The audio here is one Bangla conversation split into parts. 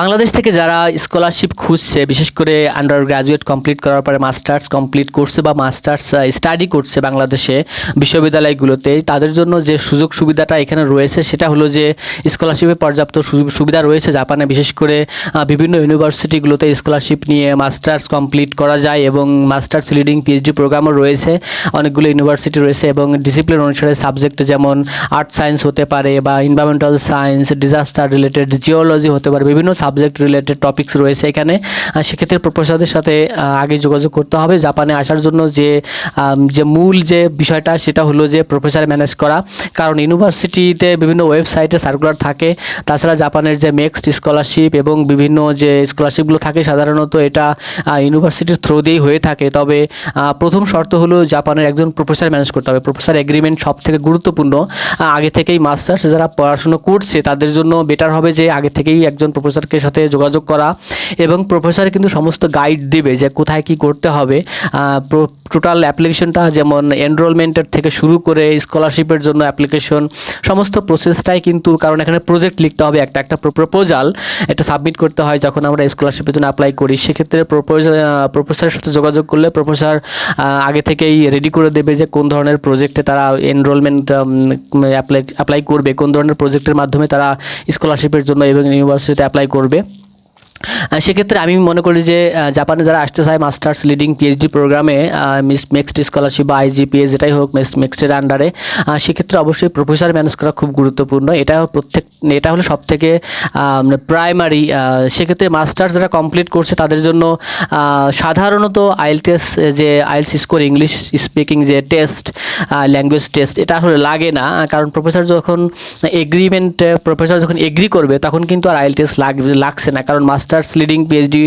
বাংলাদেশ থেকে যারা স্কলারশিপ খুঁজছে, বিশেষ করে আন্ডার গ্রাজুয়েট কমপ্লিট করার পরে মাস্টার্স কমপ্লিট করছে বা মাস্টার্স স্টাডি করছে বাংলাদেশে বিশ্ববিদ্যালয়গুলোতে, তাদের জন্য যে সুযোগ সুবিধাটা এখানে রয়েছে সেটা হলো যে স্কলারশিপে পর্যাপ্ত সুবিধা রয়েছে। জাপানে বিশেষ করে বিভিন্ন ইউনিভার্সিটিগুলোতে স্কলারশিপ নিয়ে মাস্টার্স কমপ্লিট করা যায় এবং মাস্টার্স লিডিং পিএইচডি প্রোগ্রামও রয়েছে, অনেকগুলো ইউনিভার্সিটি রয়েছে এবং ডিসিপ্লিন অনুসারে সাবজেক্ট যেমন আর্ট সায়েন্স হতে পারে বা environmental science, disaster related, geology হতে পারে, বিভিন্ন সাবজেক্ট রিলেটেড টপিকস রয়েছে এখানে। সেক্ষেত্রে প্রফেসরদের সাথে আগে যোগাযোগ করতে হবে। জাপানে আসার জন্য যে মূল যে বিষয়টা সেটা হলো যে প্রফেসর ম্যানেজ করা, কারণ ইউনিভার্সিটিতে বিভিন্ন ওয়েবসাইটে সার্কুলার থাকে। তাছাড়া জাপানের যে নেক্সট স্কলারশিপ এবং বিভিন্ন যে স্কলারশিপগুলো থাকে সাধারণত এটা ইউনিভার্সিটির থ্রু দিয়েই হয়ে থাকে। তবে প্রথম শর্ত হলো জাপানের একজন প্রফেসর ম্যানেজ করতে হবে। প্রফেসর এগ্রিমেন্ট সব থেকে গুরুত্বপূর্ণ। আগে থেকেই মাস্টার্স যারা পড়াশুনো করছে তাদের জন্য বেটার হবে যে আগে থেকেই একজন প্রফেসরকে সাথে যোগাযোগ করা, এবং প্রফেসর কিন্তু সমস্ত গাইড দিবে যে কোথায় কি করতে হবে। টোটাল অ্যাপ্লিকেশনটা যেমন এনরোলমেন্টের থেকে শুরু করে স্কলারশিপের জন্য অ্যাপ্লিকেশন সমস্ত প্রসেসটাই কিন্তু, কারণ এখানে প্রজেক্ট লিখতে হবে, একটা প্রপোজাল এটা সাবমিট করতে হয় যখন আমরা স্কলারশিপের জন্য অ্যাপ্লাই করি। সেক্ষেত্রে প্রফেসরের সাথে যোগাযোগ করলে প্রফেসর আগে থেকেই রেডি করে দেবে যে কোন ধরনের প্রজেক্টে তারা এনরোলমেন্ট অ্যাপ্লাই করবে, কোন ধরনের প্রজেক্টের মাধ্যমে তারা স্কলারশিপের জন্য এবং ইউনিভার্সিটিতে অ্যাপ্লাই করবে। সেক্ষেত্রে আমি মনে করি যে জাপানে যারা আসতে চায় মাস্টার্স লিডিং পিএইচডি প্রোগ্রামে নেক্সট স্কলারশিপ বা আইজিপিএ যেটাই হোক নেক্সটের আন্ডারে, সেক্ষেত্রে অবশ্যই প্রফেসর ম্যানেজ করা খুব গুরুত্বপূর্ণ। এটা হলো সব থেকে প্রাইমারি। সেক্ষেত্রে মাস্টার্স যারা কমপ্লিট করছে তাদের জন্য সাধারণত আইএলটিএস যে আইএলটিএস স্কোর, ইংলিশ স্পিকিং যে টেস্ট, ল্যাঙ্গুয়েজ টেস্ট, এটা আসলে লাগে না, কারণ প্রফেসর যখন এগ্রি করবে তখন কিন্তু আর আইএলটিএস লাগছে না। কারণ মাস্টার্স লিডিং পিএইচডি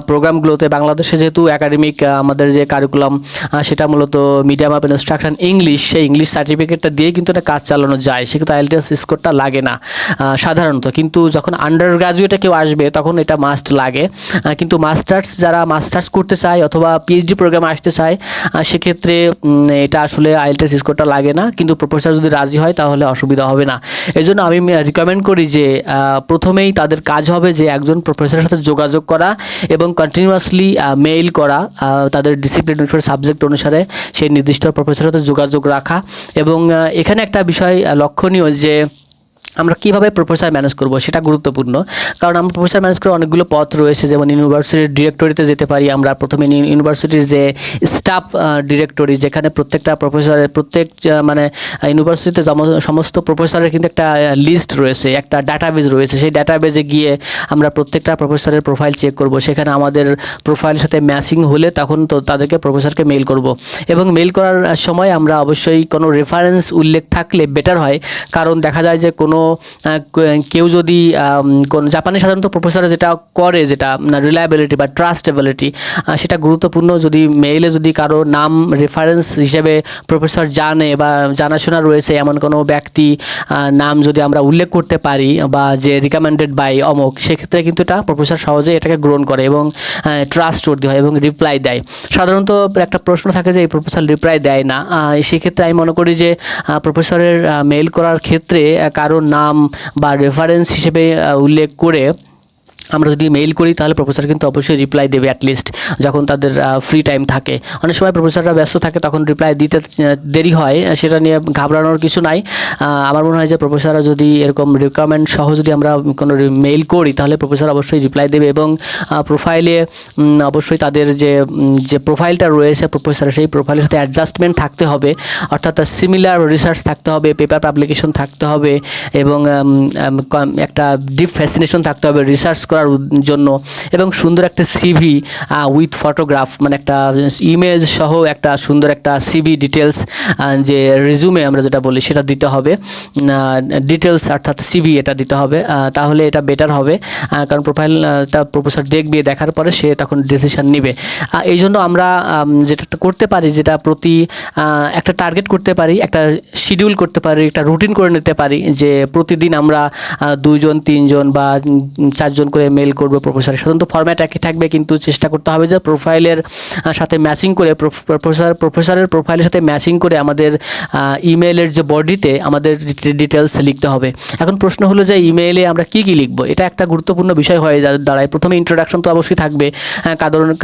প্রোগ্রামগুলোতে বাংলাদেশে যেহেতু একাডেমিক আমাদের যে কারিকুলাম সেটা মূলত মিডিয়াম অফ ইনস্ট্রাকশন ইংলিশ, সেই ইংলিশ সার্টিফিকেটটা দিয়ে কিন্তু একটা কাজ চালানো যায়, সেক্ষেত্রে আইএলটিএস স্কোরটা লাগে না সাধারণত। কিন্তু যখন আন্ডার গ্রাজুয়েটে কেউ আসবে তখন এটা মাস্ট লাগে। কিন্তু যারা মাস্টার্স করতে চায় অথবা পিএইচডি প্রোগ্রামে আসতে চায় সেক্ষেত্রে এটা আসলে আইএলটিএস স্কোরটা লাগে না, কিন্তু প্রফেসর যদি রাজি হয় তাহলে অসুবিধা হবে না। এই জন্য আমি রিকমেন্ড করি যে প্রথমেই তাদের কাজ হবে যে একজন প্রফেসরের সাথে যোগাযোগ করা এবং কন্টিনিউয়াসলি মেইল করা, তাদের ডিসিপ্লিন অনুসারে সাবজেক্ট অনুসারে সেই নির্দিষ্ট প্রফেসরের সাথে যোগাযোগ রাখা। এবং এখানে একটা বিষয় লক্ষণীয় যে আমরা কীভাবে প্রফেসর ম্যানেজ করব সেটা গুরুত্বপূর্ণ, কারণ আমরা প্রফেসর ম্যানেজ করার অনেকগুলো পথ রয়েছে। যেমন ইউনিভার্সিটির ডিরেক্টরিতে যেতে পারি আমরা। প্রথমে ইউনিভার্সিটির যে স্টাফ ডিরেক্টরি, যেখানে প্রত্যেকটা প্রফেসরের ইউনিভার্সিটিতে সমস্ত প্রফেসরের কিন্তু একটা লিস্ট রয়েছে, একটা ডাটাবেজ রয়েছে। সেই ডাটাবেজে গিয়ে আমরা প্রত্যেকটা প্রফেসরের প্রোফাইল চেক করব। সেখানে আমাদের প্রোফাইলের সাথে ম্যাচিং হলে তখন তো তাদেরকে প্রফেসরকে মেইল করব। এবং মেইল করার সময় আমরা অবশ্যই কোনো রেফারেন্স উল্লেখ থাকলে বেটার হয়, কারণ দেখা যায় যে কেউ যদি জাপানে সাধারণত প্রফেসর যেটা করে, যেটা রিলায়েবিলিটি বা ট্রাস্টেবিলিটি, সেটা গুরুত্বপূর্ণ। যদি মেইলে যদি কারো নাম রেফারেন্স হিসেবে প্রফেসর জানে বা জানাশোনা রয়েছে এমন কোনো ব্যক্তি নাম যদি আমরা উল্লেখ করতে পারি বা যে রিকমেন্ডেড বাই অমুক, সেক্ষেত্রে কিন্তু এটা প্রফেসর সহজে এটাকে গ্রহণ করে এবং ট্রাস্টওয়ার্দি হয় এবং রিপ্লাই দেয়। সাধারণত একটা প্রশ্ন থাকে যে এই প্রফেসর রিপ্লাই দেয় না, সেক্ষেত্রে আমি মনে করি যে প্রফেসরের মেইল করার ক্ষেত্রে কারো নাম বা রেফারেন্স হিসেবে উল্লেখ করে আমরা যদি মেইল করি তাহলে প্রফেসর কিন্তু অবশ্যই রিপ্লাই দেবে, অ্যাটলিস্ট যখন তাদের ফ্রি টাইম থাকে। অনেক সময় প্রফেসররা ব্যস্ত থাকে তখন রিপ্লাই দিতে দেরি হয়, সেটা নিয়ে ঘাবড়ানোর কিছু নাই। আমার মনে হয় যে প্রফেসররা যদি এরকম রিকমেন্ড সহ যদি আমরা কোনো মেইল করি তাহলে প্রফেসর অবশ্যই রিপ্লাই দেবে। এবং প্রোফাইলে অবশ্যই তাদের যে প্রোফাইলটা রয়েছে প্রফেসরের, সেই প্রোফাইলের সাথে অ্যাডজাস্টমেন্ট থাকতে হবে, অর্থাৎ সিমিলার রিসার্চ থাকতে হবে, পেপার পাবলিকেশন থাকতে হবে এবং একটা ডিপ ফ্যাসিনেশন থাকতে হবে রিসার্চ করার জন্য, এবং সুন্দর একটা সিভি উইথ ফটোগ্রাফ, একটা ইমেজ সহ একটা সুন্দর একটা সিভি ডিটেলস, যে রিজুমে আমরা যেটা বলি সেটা দিতে হবে, ডিটেলস অর্থাৎ সিভি এটা দিতে হবে। তাহলে এটা বেটার হবে, কারণ প্রোফাইলটা প্রফেসর দেখবে, দেখার পরে সে তখন ডিসিশন নেবে। এই জন্য আমরা যেটা করতে পারি, যেটা প্রতি একটা টার্গেট করতে পারি, একটা শিডিউল করতে পারি, একটা রুটিন করে নিতে পারি যে প্রতিদিন আমরা 2 জন 3 জন বা 4 জন করে মেল করবে প্রফেসরের সাধারণত ফরম্যাট একই থাকবে, কিন্তু চেষ্টা করতে হবে যে প্রোফাইলের সাথে ম্যাচিং করে প্রফেসরের প্রোফাইলের সাথে ম্যাচিং করে আমাদের ইমেলের যে বডিতে আমাদের ডিটেলস লিখতে হবে। এখন প্রশ্ন হলো যে ইমেইলে আমরা কি কি লিখবো, এটা একটা গুরুত্বপূর্ণ বিষয় হয়ে দাঁড়ায়। প্রথমে ইন্ট্রোডাকশন তো অবশ্যই থাকবে,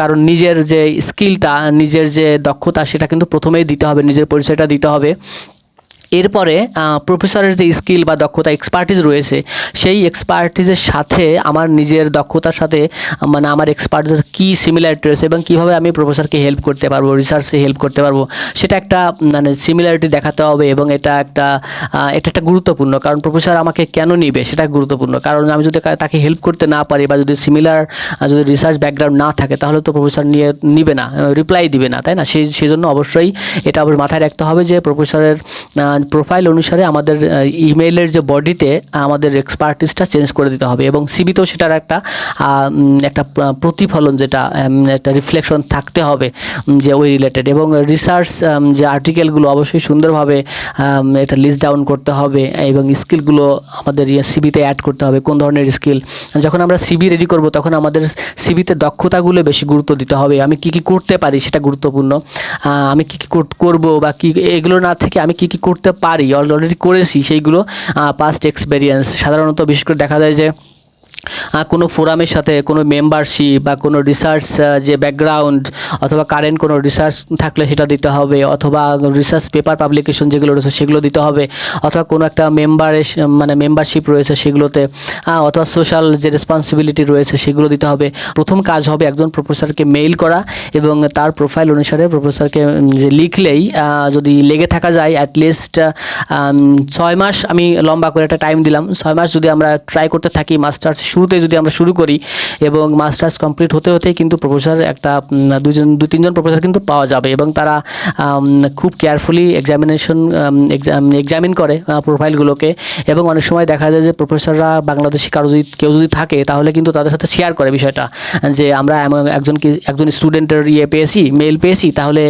কারণ নিজের যে স্কিলটা, নিজের যে দক্ষতা সেটা কিন্তু প্রথমেই দিতে হবে, নিজের পরিচয়টা দিতে হবে। এরপরে প্রফেসরের যে স্কিল বা দক্ষতা এক্সপার্টিস রয়েছে সেই এক্সপার্টিসের সাথে আমার নিজের দক্ষতার সাথে মানে আমার এক্সপার্টিসের কী সিমিলারিটি রয়েছে এবং কীভাবে আমি প্রফেসরকে হেল্প করতে পারবো, রিসার্চে হেল্প করতে পারবো, সেটা একটা মানে সিমিলারিটি দেখাতে হবে। এবং এটা একটা গুরুত্বপূর্ণ, কারণ প্রফেসর আমাকে কেন নিবে সেটা গুরুত্বপূর্ণ। কারণ আমি যদি তাকে হেল্প করতে না পারি বা যদি যদি রিসার্চ ব্যাকগ্রাউন্ড না থাকে তাহলে তো প্রফেসর নিবে না, রিপ্লাই দিবে না, তাই না? সেই জন্য অবশ্যই এটা অবশ্যই মাথায় রাখতে হবে যে প্রফেসরের প্রোফাইল অনুসারে আমাদের ইমেইলের যে বডিতে আমাদের এক্সপার্টিসটা চেঞ্জ করে দিতে হবে এবং সিভিতেও সেটার একটা প্রতিফলন, যেটা একটা রিফ্লেকশন থাকতে হবে যে ওই রিলেটেড। এবং রিসার্চ যে আর্টিকেলগুলো অবশ্যই সুন্দরভাবে এটা লিস্ট ডাউন করতে হবে এবং স্কিলগুলো আমাদের সিভিতে অ্যাড করতে হবে। কোন ধরনের স্কিল, যখন আমরা সিভি রেডি করব তখন আমাদের সিভিতে দক্ষতাগুলো বেশি গুরুত্ব দিতে হবে। আমি কি কি করতে পারি সেটা গুরুত্বপূর্ণ, আমি কি কি করব বা কি এগুলো না থেকে আমি কি কি করতে পারি, অলরেডি করেছি সেইগুলো, পাস্ট এক্সপেরিয়েন্স। সাধারণত বিশেষ করে দেখা যায় যে কোনো ফোরামের সাথে কোনো মেম্বারশিপ বা কোনো রিসার্চ যে ব্যাকগ্রাউন্ড অথবা কারেন্ট কোনো রিসার্চ থাকলে সেটা দিতে হবে, অথবা রিসার্চ পেপার পাবলিকেশন যেগুলো রয়েছে সেগুলো দিতে হবে, অথবা কোনো একটা মেম্বারশিপ রয়েছে সেগুলোতে, অথবা সোশ্যাল যে রেসপন্সিবিলিটি রয়েছে সেগুলো দিতে হবে। প্রথম কাজ হবে একজন প্রফেসরকে মেইল করা এবং তার প্রোফাইল অনুসারে প্রফেসরকে যে লিখলেই যদি লেগে থাকা যায় অ্যাটলিস্ট 6 মাস, আমি লম্বা করে একটা টাইম দিলাম, 6 মাস যদি আমরা ট্রাই করতে থাকি, মাস্টার্স শুরুতে যদি আমরা শুরু করি এবং মাস্টার্স কমপ্লিট হতে হতেই কিন্তু প্রফেসর একটা 2-3জন প্রফেসর কিন্তু পাওয়া যাবে এবং তারা খুব কেয়ারফুলি এক্সামিন করে প্রোফাইলগুলোকে। এবং অনেক সময় দেখা যায় যে প্রফেসররা বাংলাদেশি কেউ যদি থাকে তাহলে কিন্তু তাদের সাথে শেয়ার করে বিষয়টা, যে আমরা একজন স্টুডেন্টের মেইল পেয়েছি, তাহলে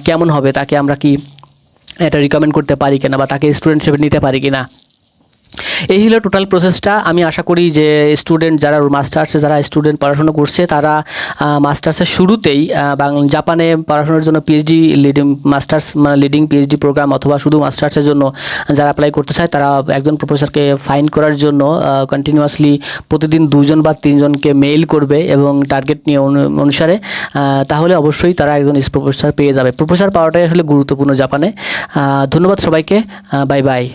কেমন হবে, তাকে আমরা কি এটা রিকমেন্ড করতে পারি কিনা বা তাকে স্টুডেন্ট হিসেবে নিতে পারি কিনা। এই হলো টোটাল প্রসেসটা। আমি আশা করি যে যারা মাস্টার্সে স্টুডেন্ট পড়াশোনা করছে তারা মাস্টার্সের শুরুতেই জাপানে পড়াশোনার জন্য পিএইচডি লিডিং পিএইচডি প্রোগ্রাম অথবা শুধু মাস্টার্সের জন্য যারা অ্যাপ্লাই করতে চায় তারা একজন প্রফেসরকে ফাইন্ড করার জন্য কন্টিনিউয়াসলি প্রতিদিন 2জন বা 3জনকে মেইল করবে এবং টার্গেট নিয়ে অনুসারে, তাহলে অবশ্যই তারা একজন প্রফেসর পেয়ে যাবে। প্রফেসর পাওয়াটাই আসলে গুরুত্বপূর্ণ জাপানে। ধন্যবাদ সবাইকে, বাই বাই।